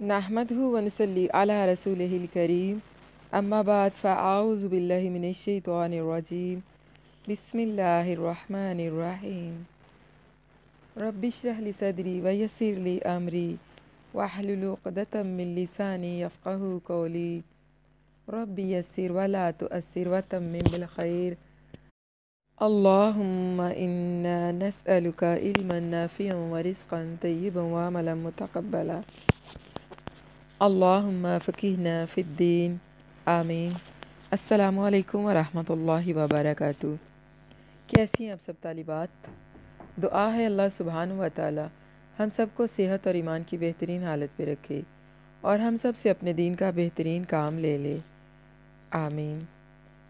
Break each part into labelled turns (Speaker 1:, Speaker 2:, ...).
Speaker 1: नहमदहु व नुसल्ली अला रसूलिहिल करीम अम्मा बाद फ़अऊज़ु बिल्लाहि मिनश शैतानिर रजीम बिस्मिल्लाहिर रहमानिर रहीम रब्बिश्रह ली सदरी व यस्सिर ली अमरी वहलुल उक़दतम मिन लिसानी यफ़क़हू क़ौली रब्बि यस्सिर व ला तुअस्सिर व तम्मिम बिल खैर अल्लाहुम्मा इन्ना नस्अलुका इल्मन नाफ़िअन व रिज़्क़न तय्यिबन व अमलन मुतक़ब्बला अल्लाहुम्मा फ़क़िहना फ़िद्दीन आमीन। अस्सलामु अलैकुम वरहमतुल्लाहि वबरकातुहू। कैसी हैं आप सब तालिबात? दुआ है अल्लाह सुब्हानहू व तआला हम सब को सेहत और ईमान की बेहतरीन हालत पे रखे और हम सब से अपने दीन का बेहतरीन काम ले ले, आमीन।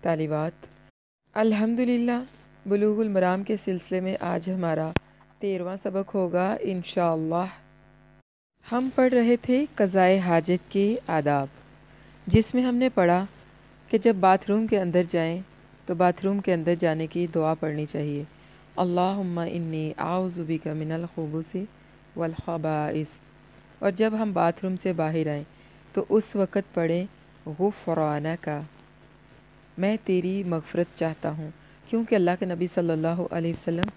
Speaker 1: तालिबात, अल्हम्दुलिल्लाह बुलूगुल मराम के सिलसिले में आज हमारा 13वां सबक होगा इंशाअल्लाह। हम पढ़ रहे थे क़ज़ाए हाजत के आदाब, जिसमें हमने पढ़ा कि जब बाथरूम के अंदर जाएं तो बाथरूम के अंदर जाने की दुआ पढ़नी चाहिए, अल्लाहुम्मा इन्नी आऊज़ु बिका मिनल खुबुसी वल खबाइस। और जब हम बाथरूम से बाहर आएँ तो उस वक़्त पढ़ें गुफ़रानका, मैं तेरी मग़फ़िरत चाहता हूँ, क्योंकि अल्लाह के नबी सल्लल्लाहु अलैहि वसल्लम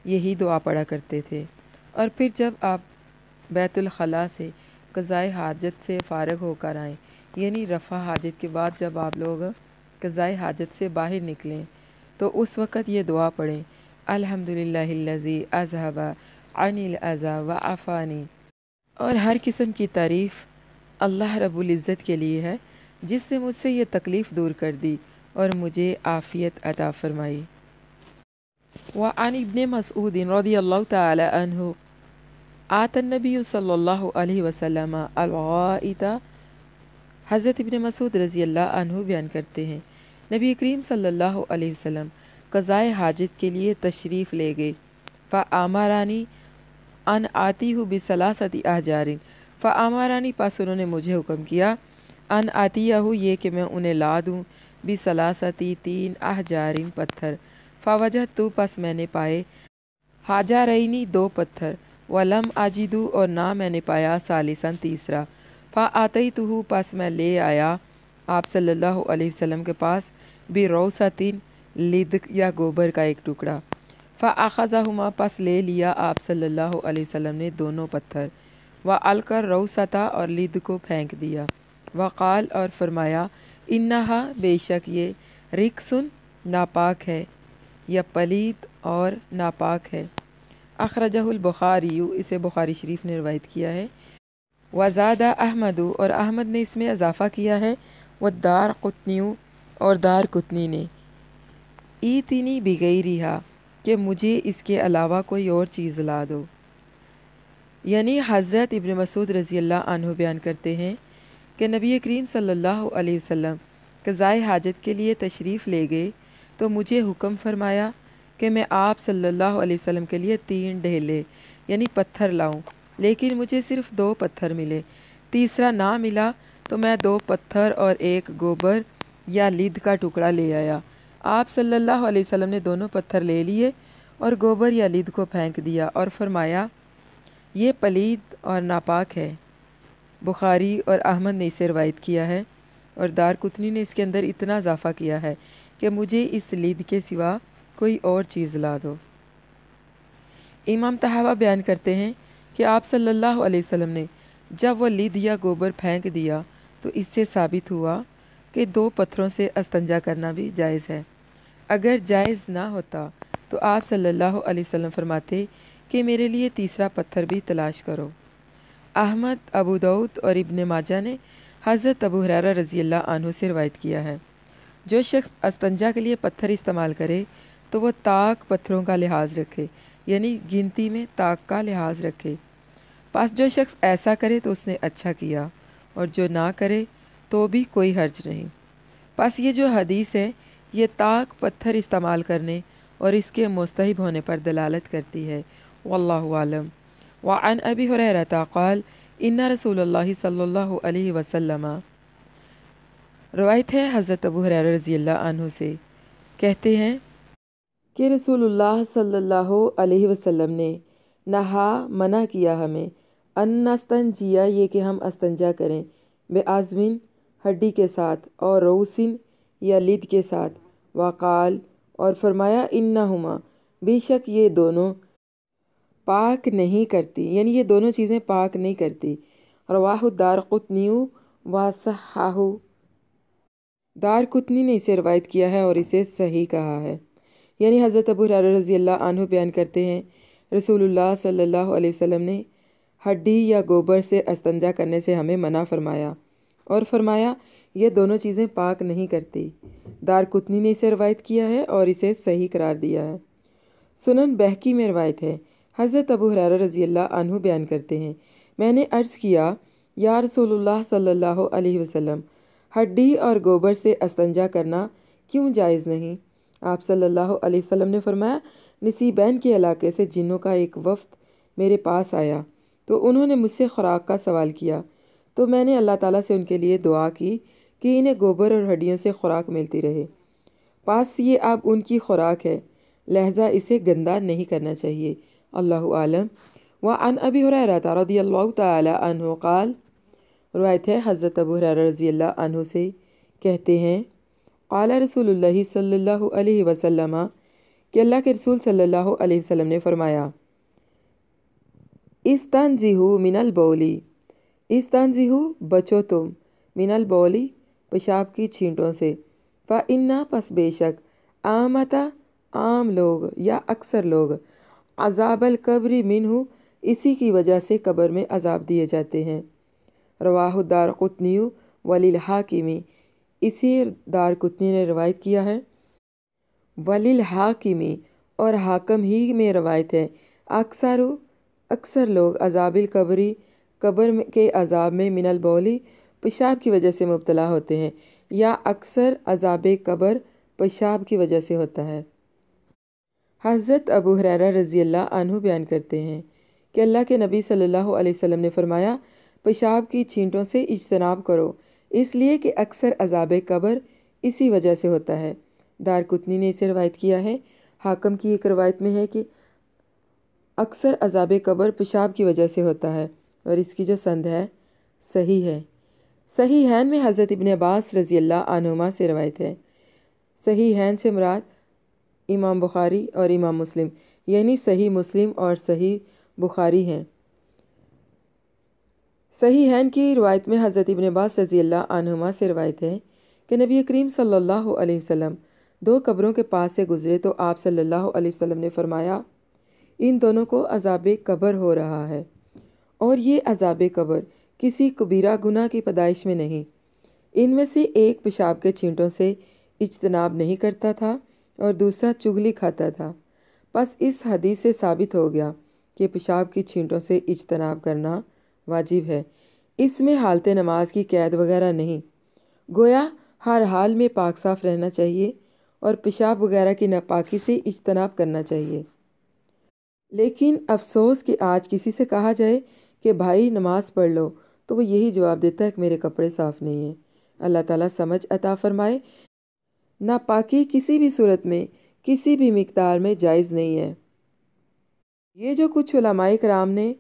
Speaker 1: यही दुआ पढ़ा करते थे। और फिर जब आप बैतुल खला से क़ज़ाए हाजत से फ़ारिग होकर आएँ, यानी रफ़ा हाजत के बाद जब आप लोग क़ज़ाए हाजत से बाहर निकलें तो उस वक़्त ये दुआ पढ़ें, अल्हम्दुलिल्लाहिल्लज़ी अज़हबा अनिल अज़ा व आफ़ानी। और हर किस्म की तारीफ़ अल्लाह रब्बुल इज़्ज़त के लिए है, जिससे मुझसे ये तकलीफ़ दूर कर दी और मुझे आफ़ियत अता फ़रमाई। व अन इब्न मसऊद रज़ियल्लाहु तआला अन्हु आतन नबी सल्लल्लाहु अलैहि वसल्लम अल-गाइता। हज़रत इब्न मसूद रज़ी अल्लाह अन्हु बयान करते हैं, नबी करीम सल्लल्लाहु अलैहि वसल्लम क़ज़ाए हाजत के लिए तशरीफ़ ले गए। फ़अमारानी अन आती हूँ बिसलासति अहजारिन, फ़अमारानी पास उन्होंने मुझे हुक्म किया, अन आतियाहु ये कि मैं उन्हें ला दूँ, बिसलासति 3 अहजारिन पत्थर, फ़वजदतु पास मैंने पाए, हाजारैनी 2 पत्थर, वलम आजिदू और ना मैंने पाया, सालिसन तीसरा, फ़ा आतईतुहु पास मैं ले आया आप सल्लल्लाहु अलैहि वसल्लम के पास, बिरौसतिन लिद या गोबर का एक टुकड़ा, फ़ा अख़ज़हुमा पास ले लिया आप सल्लल्लाहु अलैहि वसल्लम ने दोनों पत्थर, व अलकर रौसता और लिद को फेंक दिया, वक़ाल और फरमाया, इन्नहा बेशक ये रिक्सुन नापाक है या पलीद और नापाक है। अखरजहुल बुखारी, इसे बुखारी शरीफ ने रवायत किया है। वज़ादा अहमदु और अहमद ने इसमें इजाफ़ा किया है, व दार कुतनियु और दार कुतनी ने, ईतिनी बिगैरिहा कि मुझे इसके अलावा कोई और चीज़ ला दो। यानी हज़रत इब्न मसूद रज़ी अल्लाह अन्हु बयान करते हैं कि नबी करीम सल्लल्लाहु अलैहि वसल्लम क़ज़ाए हाजत के लिए तशरीफ़ ले गए तो मुझे हुक्म फरमाया कि मैं आप सल्लल्लाहु अलैहि वसल्लम के लिए 3 ढेले यानी पत्थर लाऊं, लेकिन मुझे सिर्फ़ 2 पत्थर मिले, तीसरा ना मिला तो मैं 2 पत्थर और 1 गोबर या लिद का टुकड़ा ले आया। आप सल्लल्लाहु अलैहि वसल्लम ने दोनों पत्थर ले लिए और गोबर या लिद को फेंक दिया और फरमाया, ये पलीद और नापाक है। बुखारी और अहमद ने इसे रवायत किया है और दार कुतनी ने इसके अंदर इतना इजाफ़ा किया है कि मुझे इस लिद के सिवा कोई और चीज़ ला दो। इमाम तहावा बयान करते हैं कि आप सल्लल्लाहु अलैहि वसल्लम ने जब वह लिद या गोबर फेंक दिया तो इससे साबित हुआ कि 2 पत्थरों से अस्तंजा करना भी जायज़ है। अगर जायज़ ना होता तो आप सल्लल्लाहु अलैहि वसल्लम फरमाते कि मेरे लिए तीसरा पत्थर भी तलाश करो। अहमद, अबू दाऊद और इब्न माजा ने हज़रत अबू हुरैरा रज़ी अल्लाह अन्हु से रवायत किया है, जो शख्स अस्तंजा के लिए पत्थर इस्तेमाल करे तो वह ताक पत्थरों का लिहाज रखे, यानी गिनती में ताक का लिहाज रखे। पास जो शख्स ऐसा करे तो उसने अच्छा किया और जो ना करे तो भी कोई हर्ज नहीं। पास ये जो हदीस है ये ताक पत्थर इस्तेमाल करने और इसके मुस्तहिब होने पर दलालत करती है। वल्लाहु आलम। व अन अबी हुरैरा क़ाल इन्ना रसूलुल्लाह सल्लल्लाहु अलैहि वसल्लम, रवायत है हज़रत अबू हुरैरा रज़ी अल्लाह अन्हु से, कहते हैं कि रसूलुल्लाह सल्लल्लाहु अलैहि वसल्लम ने नहा मना किया हमें अन्नस्तंजिया ये कि हम अस्तंजा करें, बेआज़मिन हड्डी के साथ, और रोसिन या लिद के साथ, वक़ाल और फरमाया इन्नहुमा बेशक ये दोनों पाक नहीं करती, यानी ये दोनों चीज़ें पाक नहीं करती। रवाहु दारकुतनी व सहाहु, दारकुतनी ने इसे रवायत किया है और इसे सही कहा है। यानी हज़रत अबू हुरैरा रज़ी अल्लाह अन्हु बयान करते हैं, रसूलुल्लाह सल्लल्लाहु अलैहि वसल्लम ने हड्डी या गोबर से अस्तंजा करने से हमें मना फरमाया और फरमाया ये दोनों चीज़ें पाक नहीं करती। दारकुतनी ने इसे रवायत किया है और इसे सही करार दिया है। सुनन बहकी में रवायत है, हज़रत अबू हुरैरा रज़ी अल्लाह अन्हु बयान करते हैं, मैंने अर्ज़ किया, या रसूलुल्लाह सल्लल्लाहु अलैहि वसल्लम, हड्डी और गोबर से अस्तंजा करना क्यों जायज़ नहीं? आप सल्लल्लाहु अलैहि वसल्लम ने फरमाया, नसीबैन के इलाके से जिन्नों का एक वफ़द मेरे पास आया तो उन्होंने मुझसे खुराक का सवाल किया, तो मैंने अल्लाह ताला से उनके लिए दुआ की कि इन्हें गोबर और हड्डियों से खुराक मिलती रहे। पास ये अब उनकी खुराक है, लहजा इसे गंदा नहीं करना चाहिए। अल्लाहु आलम। व अन अबी हुरैरा रज़ियल्लाहु तआला अन्हु क़ाल, रवायत है हज़रत अबू हुरैरा रज़ी अल्लाह अन्हु से, कहते हैं, क़ाला रसूलुल्लाहि सल्लल्लाहु अलैहि वसल्लम, कि अल्लाह के रसूल सल्लल्लाहु अलैहि वसल्लम ने फरमाया, इस्तांजिहु मिनल बौली, इस्तांजिहु बचो तुम, मिनल बौली पेशाब की छींटों से, फ़ा इन्ना पस बेशक, आमता आम लोग या अक्सर लोग, अज़ाबल कब्री मिनहु इसी की वजह से कब्र में अज़ाब दिए जाते हैं। रवाहु दारकुतनी वलिल हाकिमी, इसे दारकुतनी ने रवायत किया है। वलिल हाकिमी और हाकम ही में रवायत है, अक्सर लोग अज़ाबिल कब्री कब्र के अज़ाब में मिनल बौली पेशाब की वजह से मुब्तला होते हैं, या अक्सर अज़ाब कब्र पेशाब की वजह से होता है। हज़रत अबू हुरैरा रज़ी अल्लाह अन्हु बयान करते हैं कि अल्लाह के नबी सल्लल्लाहु अलैहि वसल्लम ने फरमाया, पेशाब की छींटों से इज्तनाब करो, इसलिए कि अक्सर अज़ाब कब्र इसी वजह से होता है। दारकुतनी ने इसे रवायत किया है। हाकम की एक रवायत में है कि अक्सर अज़ाब कब्र पेशाब की वजह से होता है, और इसकी जो संद है सही है। सही हैन में हज़रत इब्न अब्बास रज़ी अल्लाह अन्हुमा से रवायत है। सही हैन से मुराद इमाम बुखारी और इमाम मुस्लिम, यानी सही मुस्लिम और सही बुखारी हैं। सही हैन की रवायत में हज़रत इब्न अब्बास रज़ी अल्लाह अन्हुमा से रवायत है कि नबी करीम सल्लल्लाहु अलैहि वसल्लम दो कब्रों के पास से गुज़रे तो आप सल्लल्लाहु अलैहि वसल्लम ने फरमाया, इन दोनों को अज़ाब कब्र हो रहा है, और ये अज़ाब कब्र किसी कबीरा गुनाह की पैदाइश में नहीं। इनमें से एक पेशाब के छींटों से इज्तनाब नहीं करता था और दूसरा चुगली खाता था। बस इस हदीस से साबित हो गया कि पेशाब की छींटों से इज्तनाब करना वाजिब है। इसमें हालत नमाज की कैद वगैरह नहीं, गोया हर हाल में पाक साफ़ रहना चाहिए और पेशाब वगैरह की नापाकी से इज्तनाब करना चाहिए। लेकिन अफसोस कि आज किसी से कहा जाए कि भाई नमाज पढ़ लो, तो वो यही जवाब देता है कि मेरे कपड़े साफ़ नहीं हैं। अल्लाह ताला समझ अता फ़रमाए। नापाकी किसी भी सूरत में किसी भी मिक़दार में जायज़ नहीं है। ये जो कुछ उलमाए कराम ने,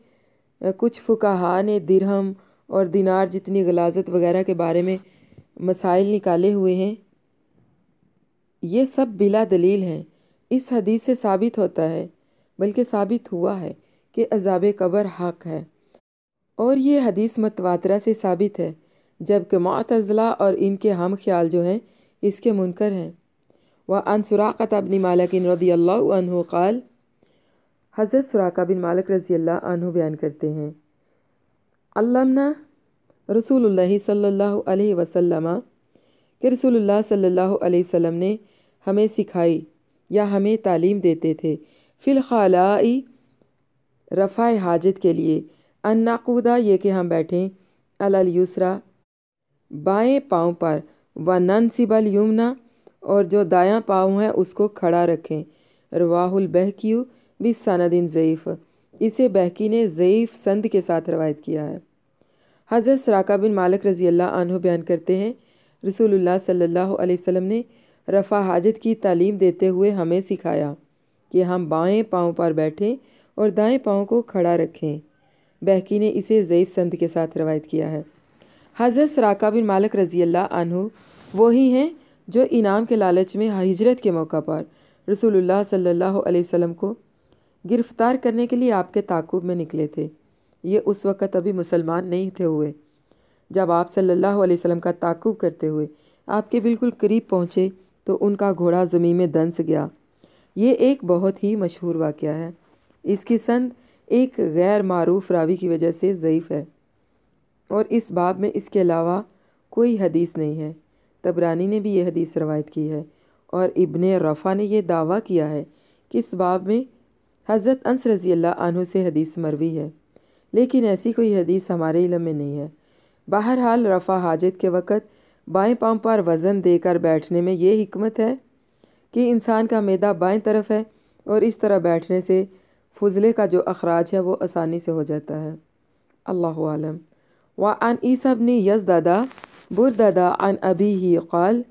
Speaker 1: कुछ फ़ुक़हा ने दिरहम और दिनार जितनी गलाज़त वगैरह के बारे में मसाइल निकाले हुए हैं, ये सब बिला दलील हैं। इस हदीस से साबित होता है, बल्कि साबित हुआ है कि अज़ाब कब्र हक़ है, और ये हदीस मतवातरा से साबित है, जबकि मुअतज़िला और इनके हम ख्याल जो हैं इसके मुनकर हैं। व अन सुराक़त बिन मालिक रज़ियल्लाहु अन्हु क़ाल, हज़रत सुराक़ा बिन मालिक रज़ी अल्लाह अन्हु बयान करते हैं, अल्लमना रसूलुल्लाह सल्लल्लाहु अलैहि वसल्लम, कि रसूलुल्लाह सल्लल्लाहु अलैहि वसल्लम ने हमें सिखाई या हमें तालीम देते थे, फ़िल ख़लाई रफ़ाए हाजत के लिए, अन नाक़ूदा ये कि हम बैठें, अलल युसरा बाएं पाँव पर, व ननसिबल युमना और जो दायां पाँव है उसको खड़ा रखें। रवाहुल बहकी बिसनदिन ज़ईफ़, इसे बहकी ने ज़ईफ़ संद के साथ रवायत किया है। हज़रत सुराक़ा बिन मालिक रज़ी अल्लाह अन्हु बयान करते हैं, रसूलुल्लाह सल्लल्लाहु अलैहि वसल्लम ने रफ़ा हाजत की तालीम देते हुए हमें सिखाया कि हम बाएं पाँव पर बैठें और दाएं पाँव को खड़ा रखें। बहकी ने इसे ज़ईफ़ संद के साथ रवायत किया है। हज़रत सराका बिन मालिक रज़ी अल्लाह अन्हु वही हैं जो इनाम के लालच में हिजरत के मौका पर रसूलुल्लाह सल्लल्लाहु अलैहि वसल्लम को गिरफ़्तार करने के लिए आपके ताक़ुब में निकले थे। ये उस वक़्त अभी मुसलमान नहीं थे हुए। जब आप सल्लल्लाहु अलैहि वसल्लम का ताक़ुब करते हुए आपके बिल्कुल करीब पहुँचे तो उनका घोड़ा ज़मीन में दंस गया। ये एक बहुत ही मशहूर वाक़या है। इसकी संद एक गैर मारूफ रावी की वजह से ज़ईफ़ है और इस बाब में इसके अलावा कोई हदीस नहीं है। तबरानी ने भी ये हदीस रवायत की है और इब्ने रफ़ा ने यह दावा किया है कि इस बाब में हज़रत अनस रज़ी अल्लाह अन्हु से हदीस मरवी है, लेकिन ऐसी कोई हदीस हमारे इल्म में नहीं है। बहरहाल रफ़ा हाजत के वक़्त बाएं पाँव पर वज़न देकर बैठने में ये हिकमत है कि इंसान का मैदा बाएं तरफ है और इस तरह बैठने से फुजले का जो अखराज है वो आसानी से हो जाता है। अल्लाहु आलम। व अन ईसा बिन यज़दादा बुरदादा अन अबीही क़ाल,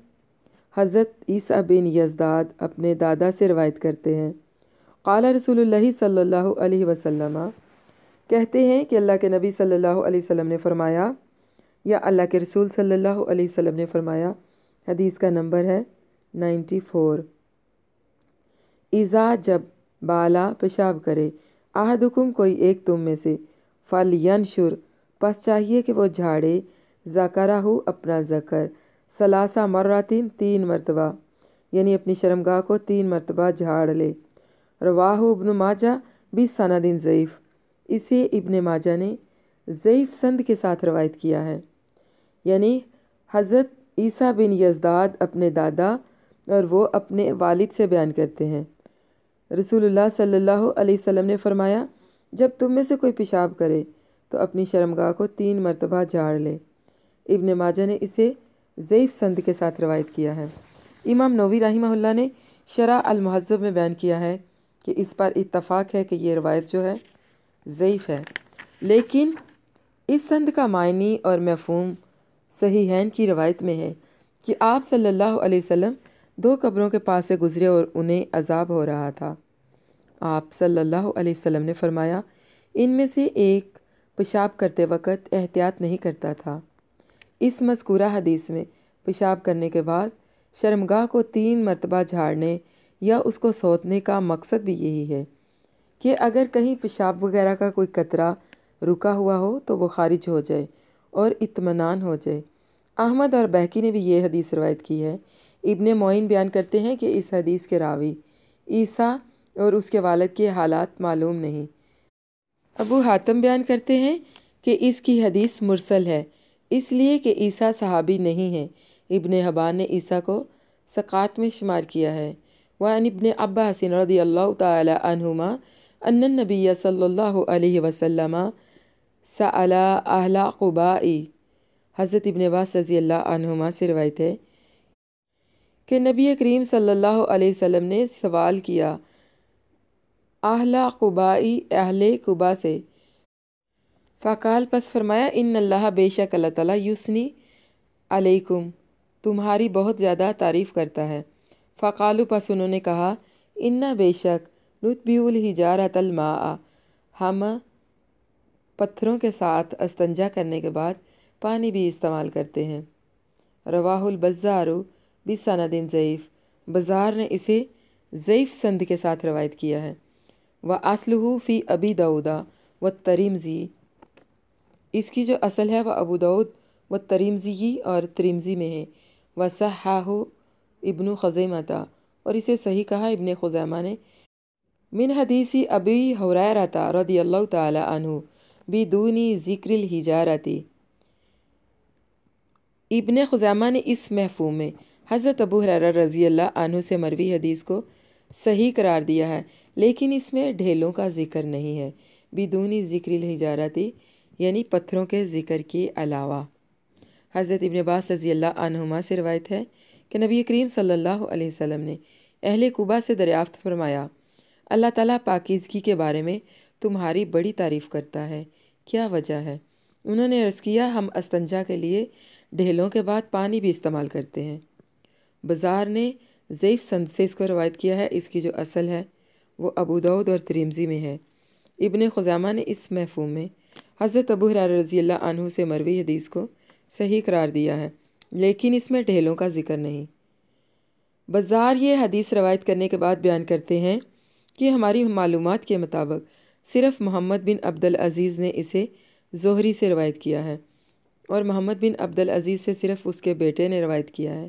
Speaker 1: हज़रत ईसा बिन यज़दाद अपने दादा से रवायत करते हैं, क़ाल रसूलुल्लाह सल्लल्लाहु अलैहि वसल्लम, कहते हैं कि अल्लाह के नबी सल्लल्लाहु अलैहि वसल्लम ने फरमाया या अल्लाह के रसूल सल्लल्लाहु अलैहि वसल्लम ने फरमाया। हदीस का नंबर है 94। इज़ा जब बाला पेशाब करे आहदुकुम कोई एक तुम में से फल यनशुर पस चाहिए कि वो झाड़े ज़करहु अपना ज़कर सलासा मर्रातिन 3 मरतबा, यानी अपनी शर्मगाह को 3 मरतबा झाड़ ले। रवाहु इब्न माजा बिसनदिन ज़ईफ़, इसे इब्न माजा ने ज़ईफ़ संद के साथ रवायत किया है। यानी हज़रत ईसा बिन यज़दाद अपने दादा और वो अपने वालिद से बयान करते हैं, रसूलुल्लाह सल्लल्लाहु अलैहि वसल्लम ने फरमाया, जब तुम में से कोई पेशाब करे तो अपनी शर्मगाह को 3 मरतबा झाड़ ले। इब्न माजा ने इसे ज़ईफ़ संद के साथ रवायत किया है। इमाम नववी रहमहुल्लाह ने शरह अल मुहज़्ज़ब में बयान किया है कि इस पर इत्तफ़ाक़ है कि ये रवायत जो है ज़ईफ़ है, लेकिन इस संद का मायनी और मफ़हूम सहीहैन की रवायत में है कि आप सल्लल्लाहु अलैहि वसल्लम 2 कब्रों के पास से गुज़रे और उन्हें अज़ाब हो रहा था। आप सल्लल्लाहु अलैहि वसल्लम ने फरमाया, इनमें से एक पेशाब करते वक़्त एहतियात नहीं करता था। इस मज़कूरा हदीस में पेशाब करने के बाद शर्मगाह को 3 मरतबा झाड़ने या उसको सोतने का मकसद भी यही है कि अगर कहीं पेशाब वगैरह का कोई कतरा रुका हुआ हो तो वो खारिज हो जाए और इत्मीनान हो जाए। अहमद और बहकी ने भी ये हदीस रवायत की है। इब्ने मोइन बयान करते हैं कि इस हदीस के रावी ईसा और उसके वालिद के हालात मालूम नहीं। अबू हातिम बयान करते हैं कि इसकी हदीस मुरसल है, इसलिए कि ईसा सहाबी नहीं है। इब्ने हबान ने ईसा को सक़ात में शुमार किया है। वअन इब्ने अब्बास रज़ियल्लाहु तआला अन्हुमा अन्न नबिय्य सल्लल्लाहु अलैहि वसल्लम सअला अहला क़ुबाई, हज़रत इब्ने अब्बास रज़ियल्लाहु अन्हुमा से रवायत है कि नबी करीम सल्लल्लाहु अलैहि वसल्लम ने सवाल किया अहला क़ुबाई, अहले कुबा से। फ़काल, पस फरमाया, इन्नल्लाह, बेशक अल्लाह ताला युस्नी अलैकुम, तुम्हारी बहुत ज़्यादा तारीफ़ करता है। फ़कालु, पस उन्होंने कहा, इन्ना, बेशक, नुतबिउल हिजारतल माआ, हम पत्थरों के साथ अस्तंजा करने के बाद पानी भी इस्तेमाल करते हैं। रवाहुल बज़्ज़ारु बिसनदिन ज़ईफ़, बज़ार ने इसे ज़ईफ़ संद के साथ रवायत किया है। व अस्लुहु फ़ी अबी दाऊदा व तरिमज़ी, इसकी जो असल है वह अबू दाऊद व तरिमज़ी और तिरमिज़ी में है। व सह्हाहु इब्नु ख़ुज़ैमता, और इसे सही कहा इब्न ख़ुज़ैमा ने, मिन हदीसी अबी हुरैरता रज़ियल्लाहु तआला अन्हु बिदूनी ज़िक्रिल हिजारती। इब्न ख़ुज़ैमा ने इस महफूम में हज़रत अबू हुरैरा रज़ियल्लाहु अन्हु से मरवी हदीस को सही करार दिया है, लेकिन इसमें ढेलों का ज़िक्र नहीं है। बिदूनी ज़िक्रिल हिजारती यानी पत्थरों के ज़िक्र के अलावा। हज़रत इब्न अब्बास रज़ियल्लाहु अन्हुमा से रवायत है कि नबी करीम सल्लल्लाहु अलैहि वसल्लम ने अहले कुबा से दरियाफ़्त फरमाया, अल्लाह ताला पाकीज़गी के बारे में तुम्हारी बड़ी तारीफ़ करता है, क्या वजह है? उन्होंने अर्ज़ किया, हम अस्तंजा के लिए ढेलों के बाद पानी भी इस्तेमाल करते हैं। बज़ार ने ज़ईफ़ संद से इसको रवायत किया है, इसकी जो असल है वो अबू दाऊद और तिरमिज़ी में है। इब्न ख़ुज़ैमा ने इस महफूम में حضرت ابو ہریرہ رضی اللہ عنہ سے مروی حدیث کو صحیح قرار دیا ہے، لیکن اس میں ڈھیلوں کا ذکر نہیں۔ بزار یہ حدیث روایت کرنے کے بعد بیان کرتے ہیں کہ ہماری معلومات کے مطابق صرف محمد بن عبدالعزیز نے اسے زہری سے روایت کیا ہے، اور محمد بن عبدالعزیز سے صرف اس کے بیٹے نے روایت کیا ہے۔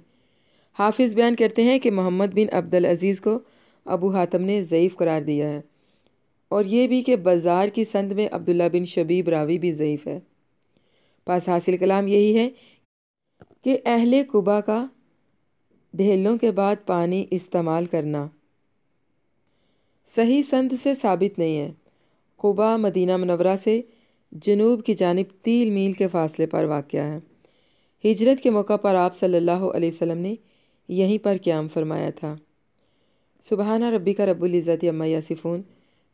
Speaker 1: حافظ بیان کرتے ہیں کہ محمد بن عبدالعزیز کو ابو حاتم نے ضعیف قرار دیا ہے، اور یہ بھی کہ بزار کی سند میں عبداللہ بن شبیب راوی بھی ضعیف ہے۔ پس حاصل کلام یہی ہے کہ اہل قبا کا ڈھیلوں کے بعد پانی استعمال کرنا صحیح سند سے ثابت نہیں ہے۔ قبا مدینہ منورہ سے جنوب کی جانب 3 میل کے فاصلے پر واقع ہے۔ ہجرت کے موقع پر آپ صلی اللہ علیہ وسلم نے یہیں پر قیام فرمایا تھا۔ سبحان ربک رب العزت عما یصفون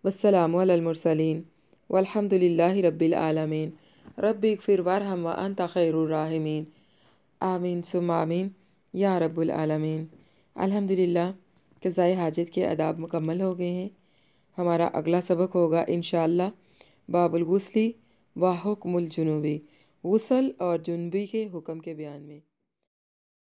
Speaker 1: والسلام علی المرسلین والحمد للہ رب العالمین۔ رب اغفر وارحم وانت خیر الراحمین۔ آمین ثم آمین یا رب العالمین۔ الحمدللہ قضائے حاجت کے آداب مکمل ہو گئے ہیں۔ ہمارا اگلا سبق ہوگا انشاءاللہ باب الغسل و حکم الجنوبی، غسل اور جنوبی کے حکم کے بیان میں۔